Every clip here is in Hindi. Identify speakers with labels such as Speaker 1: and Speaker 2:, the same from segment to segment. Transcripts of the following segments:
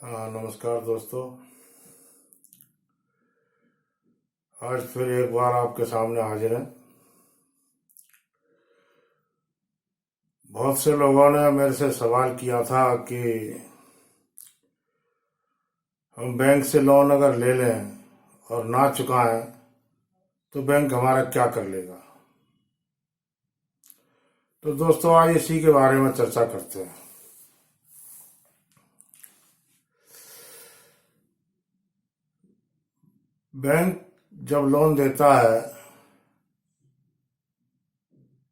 Speaker 1: हाँ, नमस्कार दोस्तों। आज फिर एक बार आपके सामने हाजिर हैं। बहुत से लोगों ने मेरे से सवाल किया था कि हम बैंक से लोन अगर ले लें और ना चुकाएं तो बैंक हमारा क्या कर लेगा। तो दोस्तों, आज इसी के बारे में चर्चा करते हैं। बैंक जब लोन देता है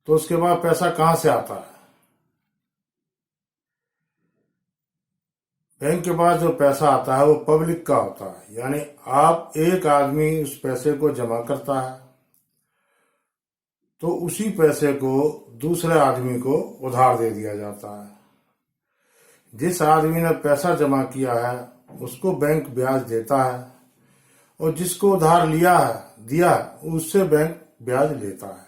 Speaker 1: तो उसके बाद पैसा कहाँ से आता है। बैंक के पास जो पैसा आता है वो पब्लिक का होता है, यानी आप एक आदमी उस पैसे को जमा करता है तो उसी पैसे को दूसरे आदमी को उधार दे दिया जाता है। जिस आदमी ने पैसा जमा किया है उसको बैंक ब्याज देता है और जिसको उधार दिया है उससे बैंक ब्याज लेता है।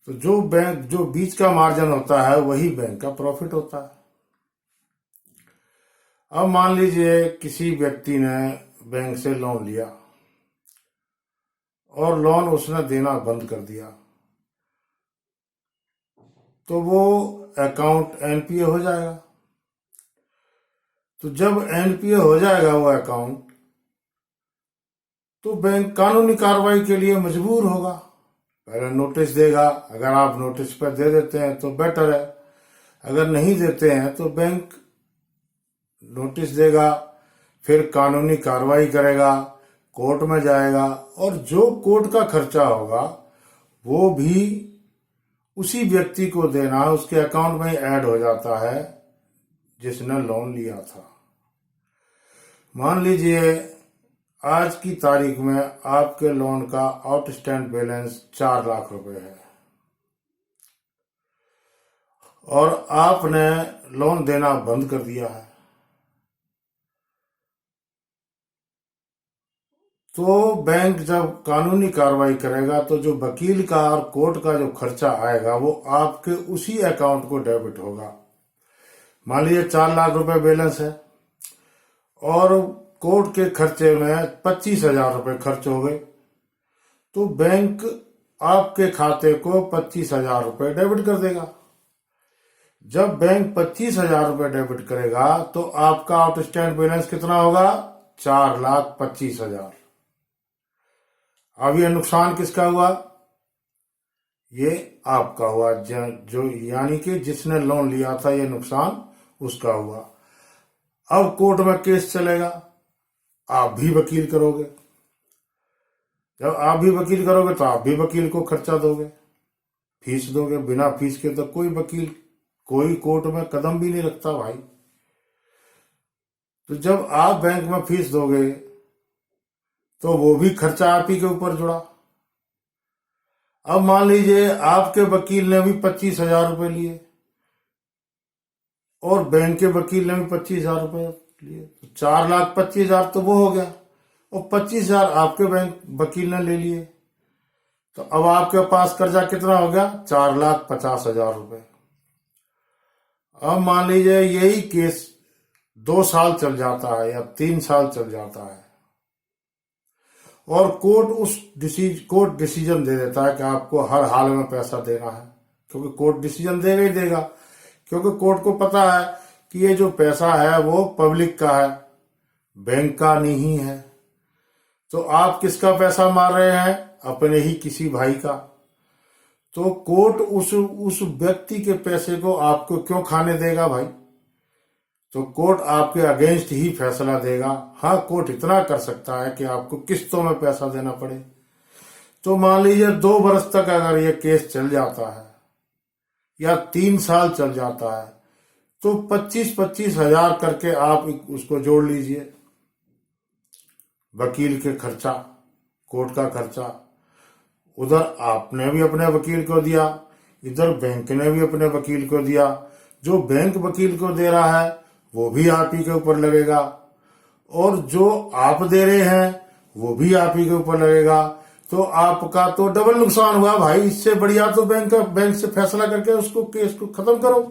Speaker 1: तो जो बीच का मार्जिन होता है वही बैंक का प्रॉफिट होता है। अब मान लीजिए किसी व्यक्ति ने बैंक से लोन लिया और लोन उसने देना बंद कर दिया तो वो अकाउंट एनपीए हो जाएगा। तो जब एनपीए हो जाएगा वो अकाउंट, तो बैंक कानूनी कार्रवाई के लिए मजबूर होगा। पहले नोटिस देगा, अगर आप नोटिस पर दे देते हैं तो बेटर है, अगर नहीं देते हैं तो बैंक नोटिस देगा, फिर कानूनी कार्रवाई करेगा, कोर्ट में जाएगा और जो कोर्ट का खर्चा होगा वो भी उसी व्यक्ति को देना उसके अकाउंट में ऐड हो जाता है जिसने लोन लिया था। मान लीजिए आज की तारीख में आपके लोन का आउटस्टैंड बैलेंस 4 लाख रुपए है और आपने लोन देना बंद कर दिया है, तो बैंक जब कानूनी कार्रवाई करेगा तो जो वकील का और कोर्ट का जो खर्चा आएगा वो आपके उसी अकाउंट को डेबिट होगा। मान लीजिए 4 लाख रुपए बैलेंस है और कोर्ट के खर्चे में 25,000 रुपए खर्च हो गए, तो बैंक आपके खाते को 25,000 रुपए डेबिट कर देगा। जब बैंक 25,000 रुपए डेबिट करेगा तो आपका आउटस्टैंड बैलेंस कितना होगा? 4,25,000। अब ये नुकसान किसका हुआ? ये आपका हुआ, जो यानी कि जिसने लोन लिया था ये नुकसान उसका हुआ। अब कोर्ट में केस चलेगा, आप भी वकील करोगे। जब आप भी वकील करोगे तो आप भी वकील को खर्चा दोगे, फीस दोगे। बिना फीस के तो कोई वकील कोई कोर्ट में कदम भी नहीं रखता भाई। तो जब आप बैंक में फीस दोगे तो वो भी खर्चा आप ही के ऊपर जुड़ा। अब मान लीजिए आपके वकील ने भी 25,000 रुपए लिए और बैंक के वकील ने भी 25,000 रुपए लिए, तो 4,25,000 तो वो हो गया और 25,000 आपके बैंक वकील ने ले लिए, तो अब आपके पास कर्जा कितना हो गया? 4,50,000 रुपए। अब मान लीजिए यही केस 2 साल चल जाता है या 3 साल चल जाता है और कोर्ट डिसीजन दे देता है कि आपको हर हाल में पैसा देना है, क्योंकि कोर्ट डिसीजन देगा ही देगा, क्योंकि कोर्ट को पता है कि ये जो पैसा है वो पब्लिक का है, बैंक का नहीं है। तो आप किसका पैसा मार रहे हैं? अपने ही किसी भाई का। तो कोर्ट उस व्यक्ति के पैसे को आपको क्यों खाने देगा भाई? तो कोर्ट आपके अगेंस्ट ही फैसला देगा। हाँ, कोर्ट इतना कर सकता है कि आपको किस्तों में पैसा देना पड़े। तो मान लीजिए 2 बरस तक अगर ये केस चल जाता है या 3 साल चल जाता है तो 25,000 करके आप उसको जोड़ लीजिए। वकील के खर्चा, कोर्ट का खर्चा, उधर आपने भी अपने वकील को दिया, इधर बैंक ने भी अपने वकील को दिया। जो बैंक वकील को दे रहा है वो भी आप ही के ऊपर लगेगा और जो आप दे रहे हैं वो भी आप ही के ऊपर लगेगा। तो आपका तो डबल नुकसान हुआ भाई। इससे बढ़िया तो बैंक से फैसला करके उसको केस को खत्म करो।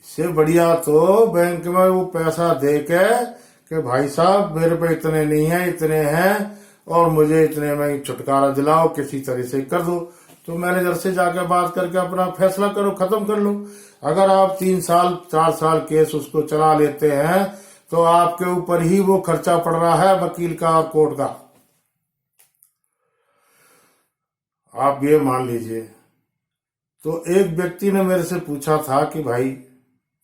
Speaker 1: इससे बढ़िया तो बैंक में वो पैसा दे के कि भाई साहब मेरे पे इतने नहीं है, इतने हैं और मुझे इतने में छुटकारा दिलाओ, किसी तरह से कर दो। तो मैनेजर से जाकर बात करके अपना फैसला करो, खत्म कर लो। अगर आप 3 साल 4 साल केस उसको चला लेते हैं तो आपके ऊपर ही वो खर्चा पड़ रहा है वकील का और कोर्ट का, आप ये मान लीजिए। तो एक व्यक्ति ने मेरे से पूछा था कि भाई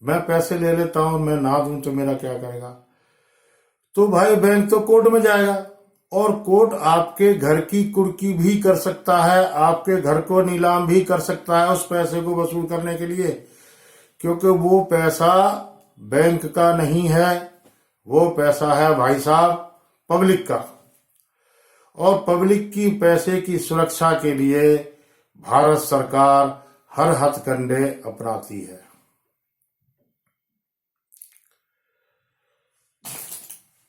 Speaker 1: मैं पैसे ले लेता हूं, मैं ना दूं तो मेरा क्या करेगा। तो भाई बैंक तो कोर्ट में जाएगा और कोर्ट आपके घर की कुर्की भी कर सकता है, आपके घर को नीलाम भी कर सकता है उस पैसे को वसूल करने के लिए, क्योंकि वो पैसा बैंक का नहीं है, वो पैसा है भाई साहब पब्लिक का। और पब्लिक की पैसे की सुरक्षा के लिए भारत सरकार हर हथकंडे अपनाती है।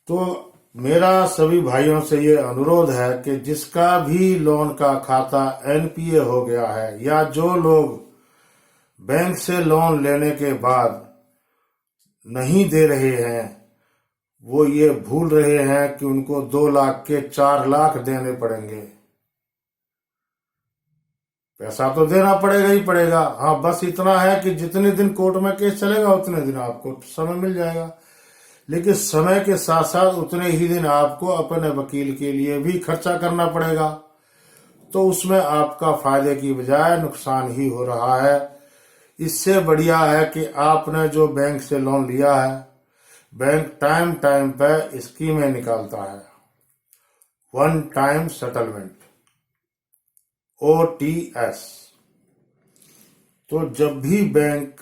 Speaker 1: तो मेरा सभी भाइयों से ये अनुरोध है कि जिसका भी लोन का खाता एनपीए हो गया है या जो लोग बैंक से लोन लेने के बाद नहीं दे रहे हैं, वो ये भूल रहे हैं कि उनको 2 लाख के 4 लाख देने पड़ेंगे। पैसा तो देना पड़ेगा ही पड़ेगा। हाँ, बस इतना है कि जितने दिन कोर्ट में केस चलेगा उतने दिन आपको समय मिल जाएगा, लेकिन समय के साथ साथ उतने ही दिन आपको अपने वकील के लिए भी खर्चा करना पड़ेगा। तो उसमें आपका फायदे की बजाय नुकसान ही हो रहा है। इससे बढ़िया है कि आपने जो बैंक से लोन लिया है, बैंक टाइम टाइम पे स्कीमें निकालता है, वन टाइम सेटलमेंट, OTS। तो जब भी बैंक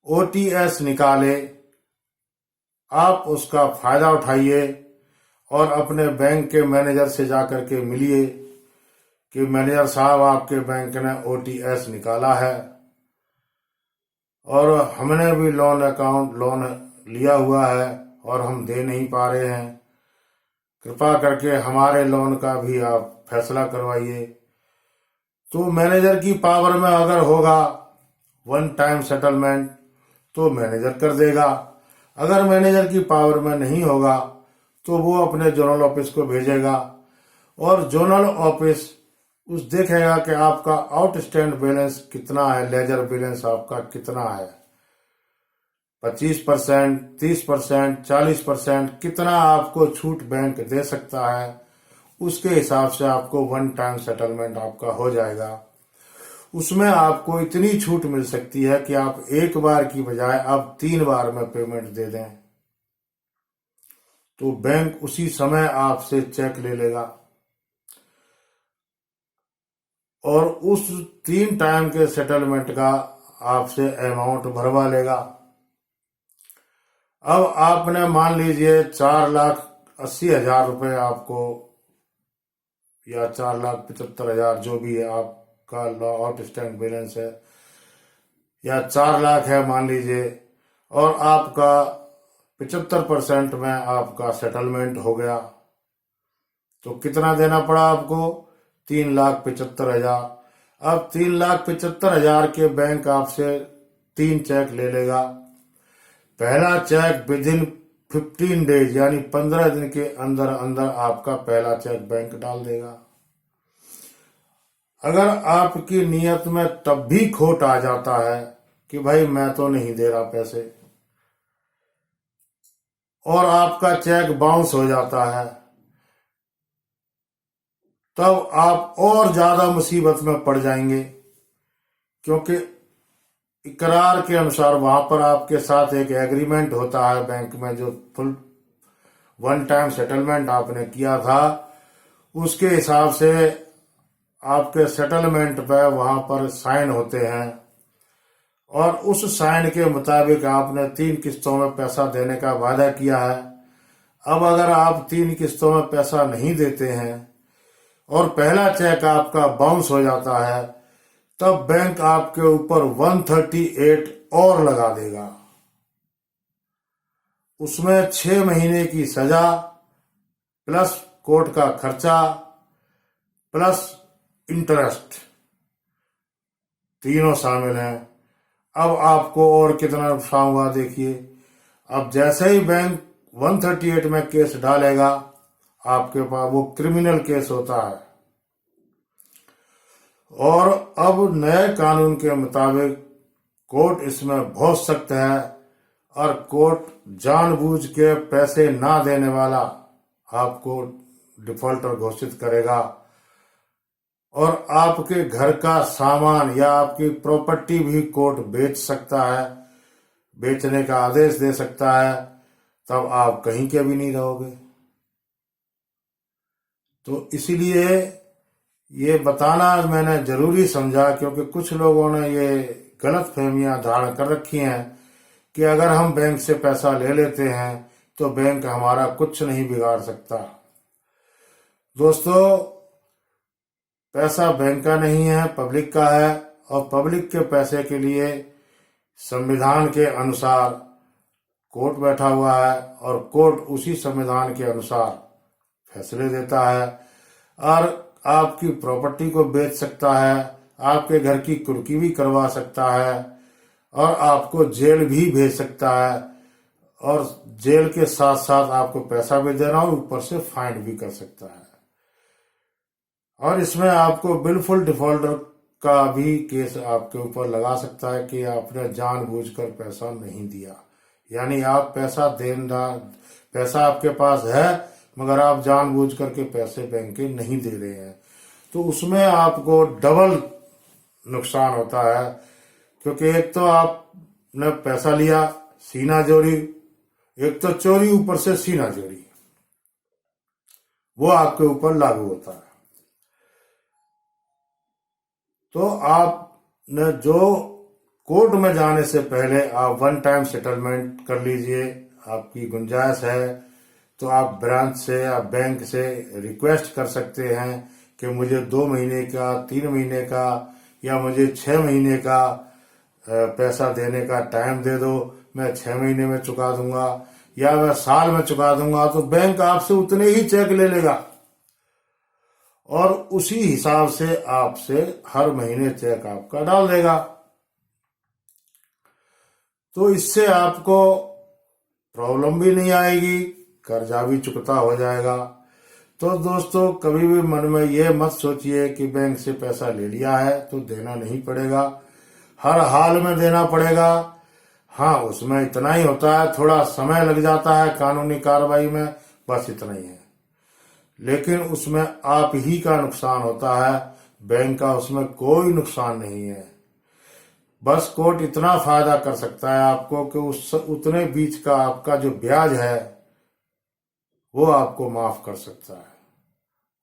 Speaker 1: OTS निकाले आप उसका फायदा उठाइए और अपने बैंक के मैनेजर से जाकर के मिलिए कि मैनेजर साहब आपके बैंक ने OTS निकाला है और हमने भी लोन लिया हुआ है और हम दे नहीं पा रहे हैं, कृपा करके हमारे लोन का भी आप फैसला करवाइए। तो मैनेजर की पावर में अगर होगा वन टाइम सेटलमेंट तो मैनेजर कर देगा, अगर मैनेजर की पावर में नहीं होगा तो वो अपने जोनल ऑफिस को भेजेगा और जोनल ऑफिस उस देखेगा कि आपका आउटस्टैंड बैलेंस कितना है, लेजर बैलेंस आपका कितना है, 25%, 30%, 40%, कितना आपको छूट बैंक दे सकता है, उसके हिसाब से आपको वन टाइम सेटलमेंट आपका हो जाएगा। उसमें आपको इतनी छूट मिल सकती है कि आप एक बार की बजाय आप 3 बार में पेमेंट दे दें तो बैंक उसी समय आपसे चेक ले लेगा और उस 3 टाइम के सेटलमेंट का आपसे अमाउंट भरवा लेगा। अब आपने मान लीजिए 4,80,000 रुपए आपको या 4,75,000 जो भी है आपका आउटस्टैंडिंग बैलेंस है, या 4 लाख है मान लीजिए, और आपका 75% में आपका सेटलमेंट हो गया तो कितना देना पड़ा आपको? 3,75,000। अब 3,75,000 के बैंक आपसे 3 चेक ले लेगा। पहला चेक विद इन 15 डेज यानी 15 दिन के अंदर अंदर आपका पहला चेक बैंक डाल देगा। अगर आपकी नीयत में तब भी खोट आ जाता है कि भाई मैं तो नहीं दे रहा पैसे, और आपका चेक बाउंस हो जाता है, तब आप और ज्यादा मुसीबत में पड़ जाएंगे, क्योंकि इकरार के अनुसार वहां पर आपके साथ एक एग्रीमेंट होता है बैंक में, जो फुल वन टाइम सेटलमेंट आपने किया था उसके हिसाब से आपके सेटलमेंट पे वहां पर साइन होते हैं और उस साइन के मुताबिक आपने 3 किस्तों में पैसा देने का वादा किया है। अब अगर आप 3 किस्तों में पैसा नहीं देते हैं और पहला चेक आपका बाउंस हो जाता है, तब बैंक आपके ऊपर 138 और लगा देगा। उसमें 6 महीने की सजा प्लस कोर्ट का खर्चा प्लस इंटरेस्ट तीनों शामिल हैं। अब आपको और कितना नुकसान हुआ देखिए। अब जैसे ही बैंक 138 में केस डालेगा, आपके पास वो क्रिमिनल केस होता है, और अब नए कानून के मुताबिक कोर्ट इसमें बहुत सख्त है, और कोर्ट जानबूझ के पैसे ना देने वाला आपको डिफॉल्टर घोषित करेगा, और आपके घर का सामान या आपकी प्रॉपर्टी भी कोर्ट बेच सकता है, बेचने का आदेश दे सकता है। तब आप कहीं के भी नहीं रहोगे। तो इसीलिए ये बताना मैंने जरूरी समझा, क्योंकि कुछ लोगों ने ये गलत फहमियां धारण कर रखी हैं कि अगर हम बैंक से पैसा ले लेते हैं तो बैंक हमारा कुछ नहीं बिगाड़ सकता। दोस्तों, पैसा बैंक का नहीं है, पब्लिक का है, और पब्लिक के पैसे के लिए संविधान के अनुसार कोर्ट बैठा हुआ है, और कोर्ट उसी संविधान के अनुसार फैसले देता है, और आपकी प्रॉपर्टी को बेच सकता है, आपके घर की कुर्की भी करवा सकता है, और आपको जेल भी भेज सकता है, और जेल के साथ साथ आपको पैसा भी देना और ऊपर से फाइन भी कर सकता है। और इसमें आपको बिल्कुल डिफॉल्टर का भी केस आपके ऊपर लगा सकता है कि आपने जानबूझकर पैसा नहीं दिया, यानी आप पैसा आपके पास है मगर आप जानबूझ करके पैसे बैंक के नहीं दे रहे हैं, तो उसमें आपको डबल नुकसान होता है। क्योंकि एक तो आपने पैसा लिया, सीना जोड़ी, एक तो चोरी ऊपर से सीना जोड़ी, वो आपके ऊपर लागू होता है। तो आपने जो कोर्ट में जाने से पहले आप वन टाइम सेटलमेंट कर लीजिए। आपकी गुंजाइश है तो आप ब्रांच से या बैंक से रिक्वेस्ट कर सकते हैं कि मुझे 2 महीने का, 3 महीने का, या मुझे 6 महीने का पैसा देने का टाइम दे दो, मैं 6 महीने में चुका दूंगा या मैं साल में चुका दूंगा। तो बैंक आपसे उतने ही चेक ले लेगा और उसी हिसाब से आपसे हर महीने चेक आपका डाल देगा। तो इससे आपको प्रॉब्लम भी नहीं आएगी, कर्जा भी चुकता हो जाएगा। तो दोस्तों, कभी भी मन में ये मत सोचिए कि बैंक से पैसा ले लिया है तो देना नहीं पड़ेगा, हर हाल में देना पड़ेगा। हाँ, उसमें इतना ही होता है, थोड़ा समय लग जाता है कानूनी कार्रवाई में, बस इतना ही है। लेकिन उसमें आप ही का नुकसान होता है, बैंक का उसमें कोई नुकसान नहीं है। बस कोर्ट इतना फायदा कर सकता है आपको कि उतने बीच का आपका जो ब्याज है वो आपको माफ कर सकता है,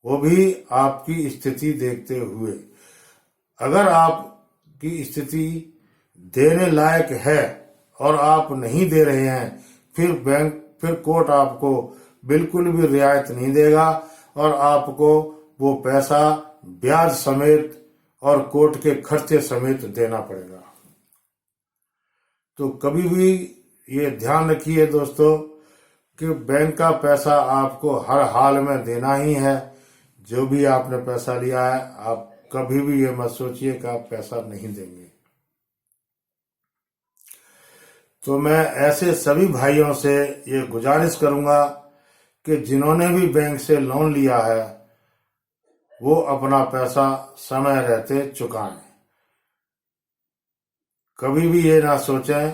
Speaker 1: वो भी आपकी स्थिति देखते हुए। अगर आपकी स्थिति देने लायक है और आप नहीं दे रहे हैं, फिर कोर्ट आपको बिल्कुल भी रियायत नहीं देगा और आपको वो पैसा ब्याज समेत और कोर्ट के खर्चे समेत देना पड़ेगा। तो कभी भी ये ध्यान रखिए दोस्तों कि बैंक का पैसा आपको हर हाल में देना ही है। जो भी आपने पैसा लिया है, आप कभी भी ये मत सोचिए कि आप पैसा नहीं देंगे। तो मैं ऐसे सभी भाइयों से ये गुजारिश करूंगा कि जिन्होंने भी बैंक से लोन लिया है वो अपना पैसा समय रहते चुकाएं। कभी भी ये ना सोचें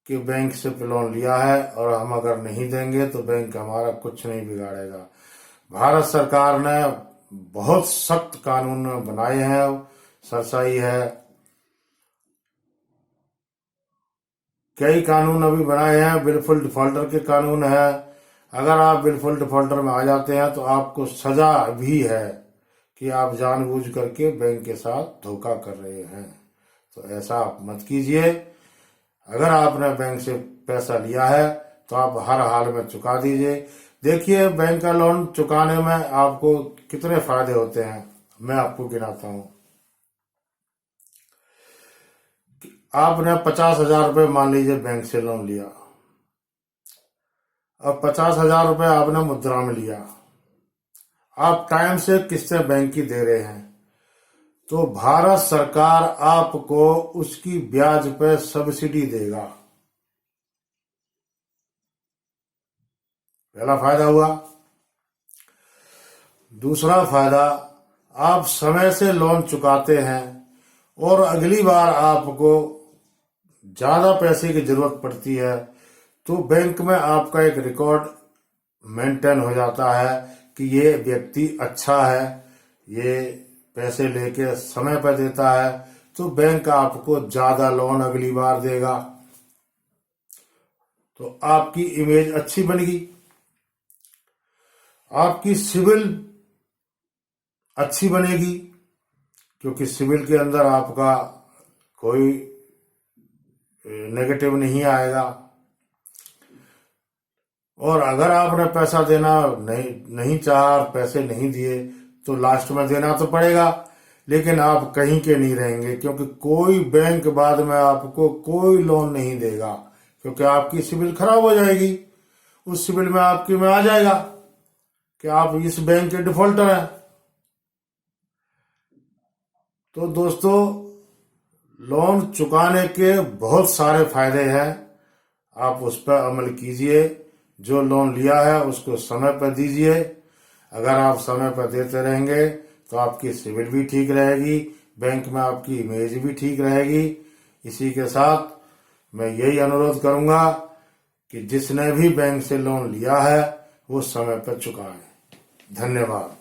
Speaker 1: कि बैंक से लोन लिया है और हम अगर नहीं देंगे तो बैंक हमारा कुछ नहीं बिगाड़ेगा। भारत सरकार ने बहुत सख्त कानून बनाए हैं, सरसाई है, कई कानून अभी बनाए हैं, बिल्कुल डिफॉल्टर के कानून है। अगर आप बिल्कुल डिफॉल्टर में आ जाते हैं तो आपको सजा भी है कि आप जानबूझ करके बैंक के साथ धोखा कर रहे हैं। तो ऐसा आप मत कीजिए। अगर आपने बैंक से पैसा लिया है तो आप हर हाल में चुका दीजिए। देखिए, बैंक का लोन चुकाने में आपको कितने फायदे होते हैं, मैं आपको गिनाता हूं। आपने 50,000 रुपये मान लीजिए बैंक से लोन लिया, और 50,000 रुपये आपने मुद्रा में लिया। आप टाइम से किस्तें बैंक की दे रहे हैं तो भारत सरकार आपको उसकी ब्याज पे सब्सिडी देगा। पहला फायदा हुआ। दूसरा फायदा, आप समय से लोन चुकाते हैं और अगली बार आपको ज्यादा पैसे की जरूरत पड़ती है तो बैंक में आपका एक रिकॉर्ड मेंटेन हो जाता है कि ये व्यक्ति अच्छा है, ये पैसे लेके समय पर देता है, तो बैंक आपको ज्यादा लोन अगली बार देगा। तो आपकी इमेज अच्छी बनेगी, आपकी सिविल अच्छी बनेगी, क्योंकि सिविल के अंदर आपका कोई नेगेटिव नहीं आएगा। और अगर आपने पैसा देना नहीं चाहा, पैसे नहीं दिए, तो लास्ट में देना तो पड़ेगा, लेकिन आप कहीं के नहीं रहेंगे, क्योंकि कोई बैंक बाद में आपको कोई लोन नहीं देगा, क्योंकि आपकी सिविल खराब हो जाएगी। उस सिविल में आपकी में आ जाएगा कि आप इस बैंक के डिफॉल्टर हैं। तो दोस्तों, लोन चुकाने के बहुत सारे फायदे हैं, आप उस पर अमल कीजिए। जो लोन लिया है उसको समय पर दीजिए। अगर आप समय पर देते रहेंगे तो आपकी सिविल भी ठीक रहेगी, बैंक में आपकी इमेज भी ठीक रहेगी। इसी के साथ मैं यही अनुरोध करूंगा कि जिसने भी बैंक से लोन लिया है वो समय पर चुकाए। धन्यवाद।